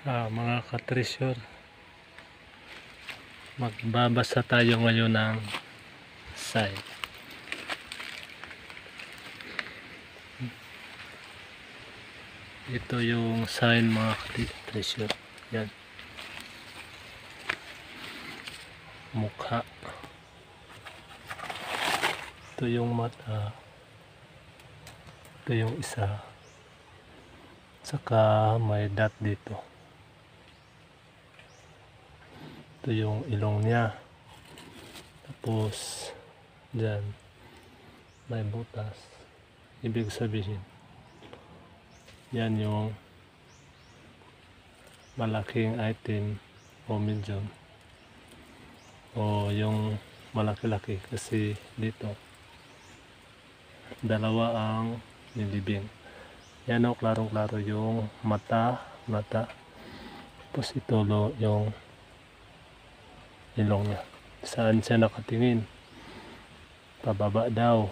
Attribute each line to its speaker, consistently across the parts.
Speaker 1: Mga ka-treasure, magbabasa tayo ngayon ng sign. Ito yung sign mga ka-treasure. Yan. Mukha. Ito yung mata. Ito yung isa. Saka may dot dito. Ito yung ilong niya. Tapos dyan may butas. Ibig sabihin yan yung malaking item o medium o yung malaki-laki, kasi dito dalawa ang nilibing. Yan o, klarong-klaro yung mata. Tapos ito yung ilong niya. Saan siya nakatingin? Pababa daw.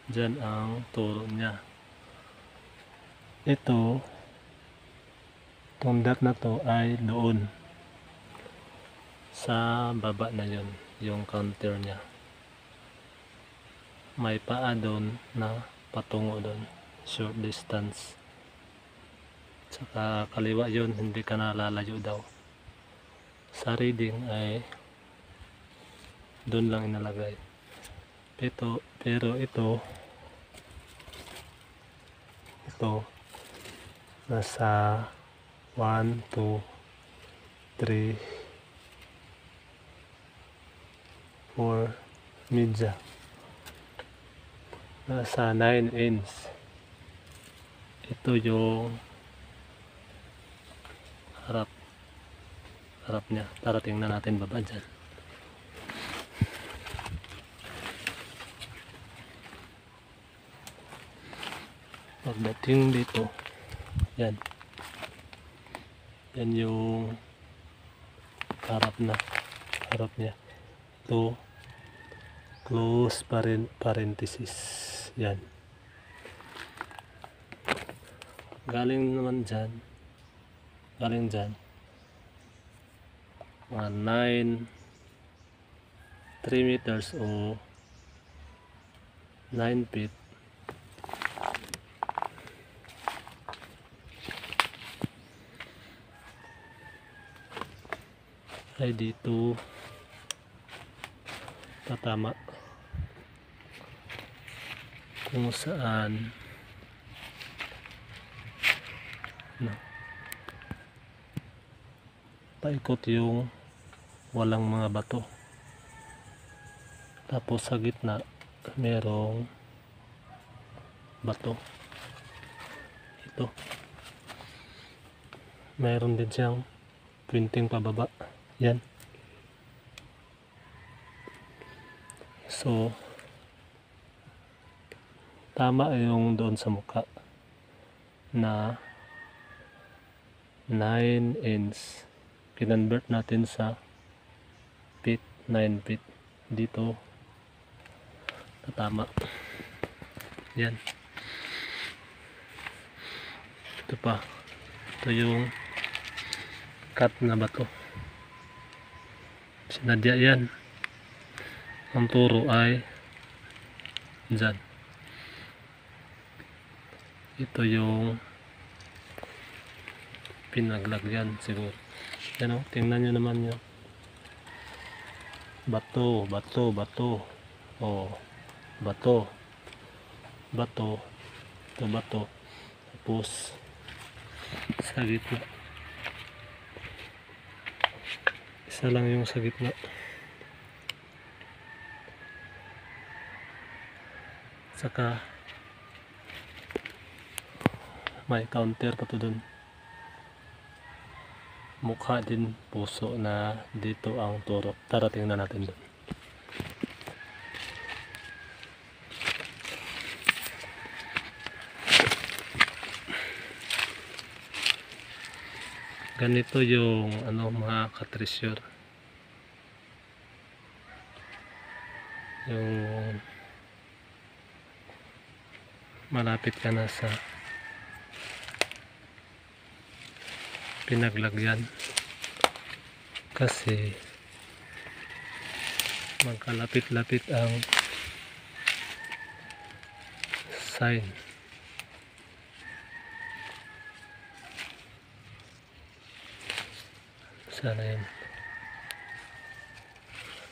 Speaker 1: Diyan ang turo niya. Itong dot na to ay doon sa baba na yun, yung counter niya. May paa doon na patungo doon, short distance. Saka kaliwa yun, hindi ka nalalayo daw. Sa reading ay doon lang inalagay. Pero ito nasa 1, 2, 3, 4 media. Nasa 9 inch. Ito yung harap niya. Tara tingnan natin baba dyan. Pagdating dito, yan yung harap niya. Ito close parenthesis. Yan galing dyan mga 3 meters o 9 feet. Ay dito tatama kung saan paikot yung walang mga bato. Tapos sa gitna merong bato. Ito mayroon din siyang printing pababa. Yan. So tama yung doon sa mukha na 9 inch. Kinonvert natin sa feet, 9 feet. Dito tatama. Yan. Ito pa. Ito yung cut na bato. Sinadya yan. Ang turo ay dyan. Ito yung pinaglagyan siguro. Yan o, tingnan nyo naman yun. Bato. O, bato. Ito bato. Tapos sa gitna. Isa lang yung sa gitna. Saka may counter pa to dun. Mukha din, puso na dito ang turo. Tara tingnan natin dun. Ganito yung mga ka-treasure. Yung malapit ka na sa pinaglagyan, kasi magkalapit-lapit ang sign. Sana yun.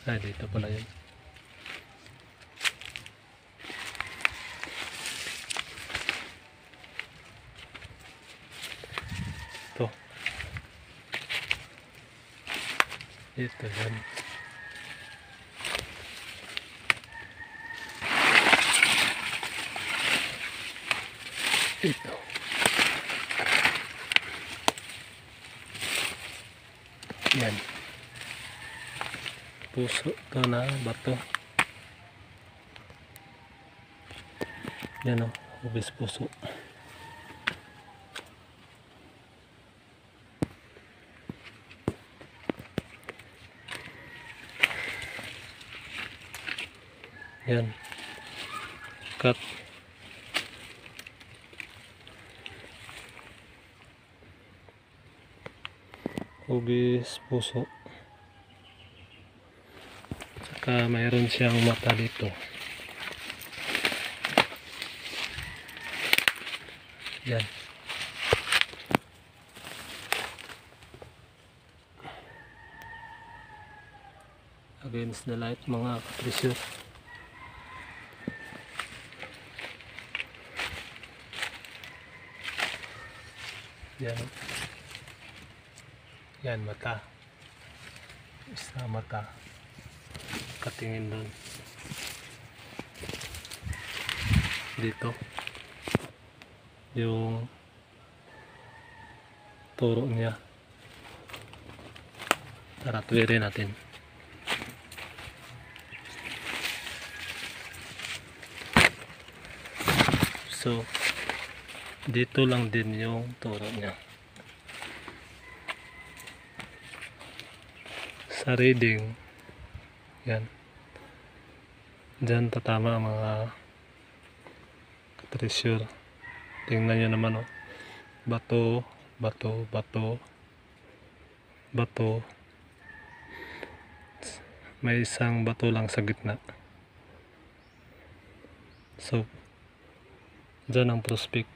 Speaker 1: Ay, dito pala yun. Ito. Ito yan. Ito. Yan. Puso to na bato. Yan o, hubis puso. Yan. Cut. Hubis puso. Saka mayroon siyang mata dito. Yan. Against the light, mga kapresyo. Yan. Yan, mata. Isa mata. Katingin doon. Dito. Yung turo niya. Tara, tuwirin natin. So, dito lang din yung turo niya. Sa reading, yan. Diyan tatama ang mga treasure. Tingnan nyo naman, oh. Bato, bato, bato, bato. May isang bato lang sa gitna. So, dyan ang prospect.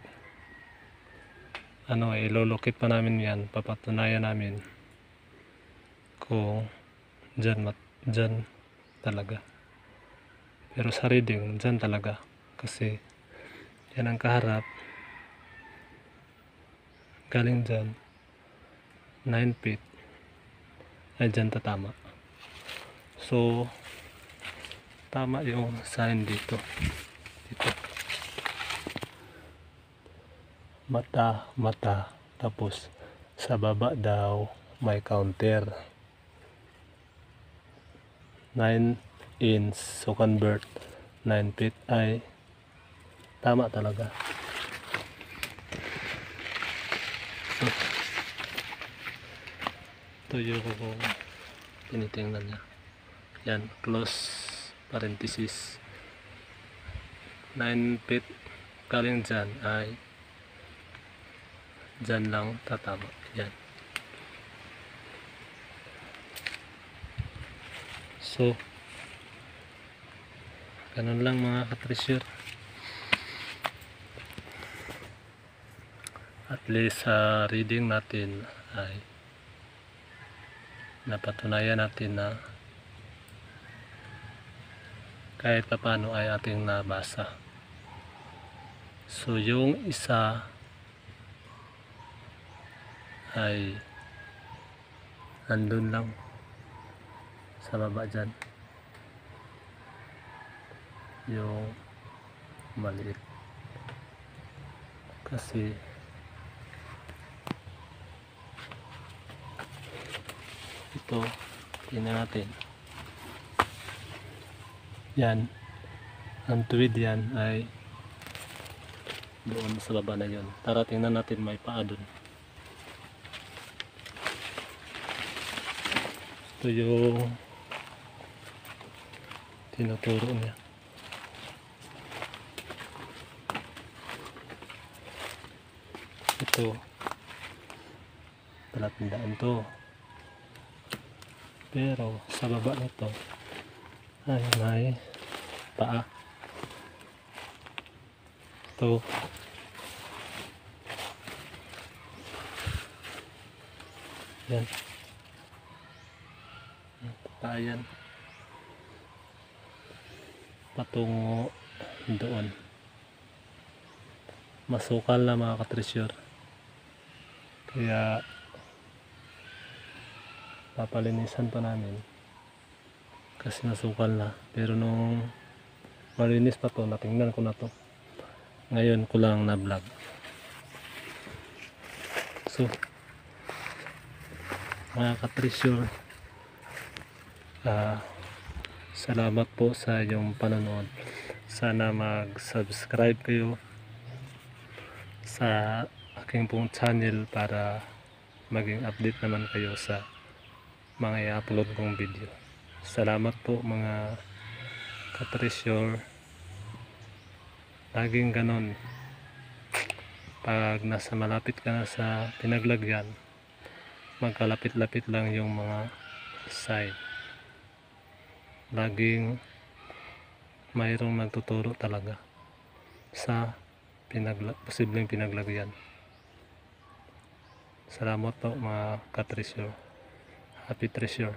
Speaker 1: Ilolokit pa namin yan. Papatunayan namin kung dyan talaga. Pero sa reading, dyan talaga. Kasi yan ang kaharap. Galing dyan 9 feet ay dyan tatama. So tama yung sign dito. Mata, mata. Tapos sa baba daw may counter 9 inch. So convert 9 feet ay tama talaga. Ito yung tinitingnan niya. Yan, close parenthesis. 9 feet galing dyan ay dyan lang tatama. Yan. So, ganun lang mga katreasure. At least sa reading natin ay napatunayan natin na kahit paano ay ating nabasa. So yung isa ay nandun lang sa baba dyan, yung maliit, kasi ito, tingnan natin. Yan, ang tuwid yan ay doon sa baba na yun. Tara, tingnan natin, may paa doon. Ito yung tinuturo niya. ito palatandaan to, pero sa baba nito ay may paa. Ito yan, paa yan patungo doon. Masukal na mga katreasure, kaya papalinisan pa namin kasi nasukal na. Pero nung malinis pa to, natingnan ko na to, ngayon ko lang na vlog. So mga katreasure, salamat po sa iyong panonood. Sana mag-subscribe kayo sa aking pong channel para maging update naman kayo sa mga i-upload kong video. Salamat po mga katreasure. Laging ganon, pag nasa malapit ka na sa pinaglagyan, magkalapit-lapit lang yung mga side. Laging mayroong nagtuturo talaga sa posibleng pinaglagyan. Salamat po mga katreasure. Happy treasure.